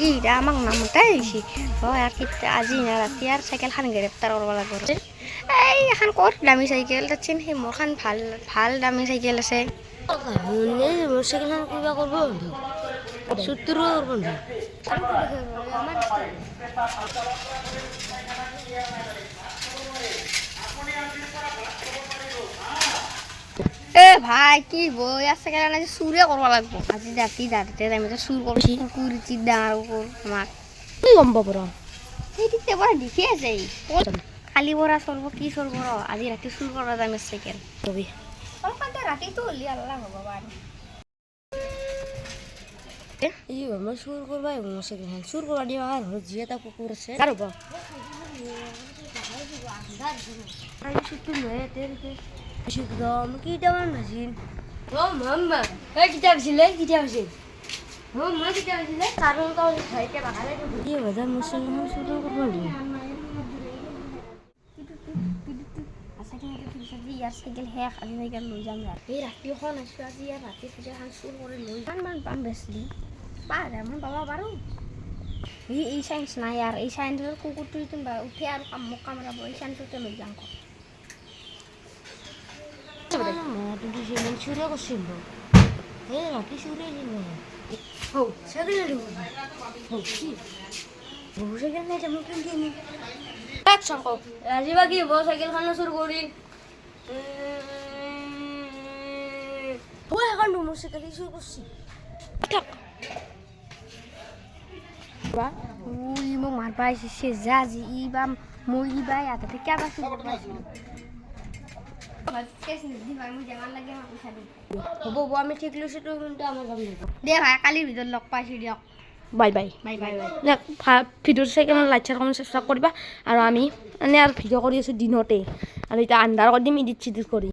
ইটা আমাক নামতাই আহিছে হয় আর কিতা আজি না রাতি আর সাইকেল খান গ্রেপ্তার করবা লাগব এই এখন কত দামি সাইকেল তাচ্ছেন সেই মোর খান ভাল ভাল দামি সাইকেল আছে মোটরসাইকেল কিবা করব 70 করব এ ভাই কি বই আছে কেন আজ সুরে করবা লাগবো আজি রাতি দাঁড়াতে আমি তো সুর করছি কুকুরছি দাঁড় উপর আমার কি গম পাবো সেই দিকতে বড় দেখে আছে খালি বড়া চলব কি চলব আজি রাতি সুর করবা যাম সাইকেল কবি রাতি তো হলি আল্লাহ ভগবান এই আমরা সুর করবা মোটরসাইকেল সুর করবা দিয়া আর জিয়া তা কুকুর আছে আর বা আই সুতু লয়ে তেলকে শিকদম কি দাম নাজিন ও মাম্মা এই কিটা ছিলে ও মা কিটা ছিলে কারণ তো খাইতে বাগালে দি বাজার মোটরসাইকেল সুর করবা দি সাইকেল শেষ আজি সাইকেল লৈ যাম এই ৰাতি এখন আছো আজি ইয়াৰ ৰাতি সাইকেল এখন চুৰ কৰি লৈ কিমান পাম বেচলি 5,000 পাবা পাৰোঁ এই চাইন্স নাই আৰু এই চাইন্সৰ কুকুৰটো উঠে আৰু মোক কামৰাব এই চাইন্সতে লৈ যাম চুরে করছিল এই রাতি চুরে হো সাইকেল মোটরসাইকেল নাই যেমন কিনি এক সংকো আজিবা কি সাইকেল খান চুর করি ওই এখন মোটরসাইকেল চুর করছি থাক বা উই মোক মারবা আইছে যা আজি ইবা মই ইবা আতে কেবা চুর করবা হ'ব আমি ঠিক লৈছোঁ তো কিন্তু আমাৰ যাম দে ভাই কালিৰ ভিতৰত লগ পাইছোঁ দিয়ক বাই বাই বাই বাই ভিডিঅ'টো চাই কেনে লাইক চাই সাবস্ক্ৰাইব কৰিবা আৰু আমি এনে আৰু ভিডিঅ' কৰি আছোঁ দিনতে আৰু এতিয়া আন্ধাৰ কৰি দিম ইডিট চিডিট কৰি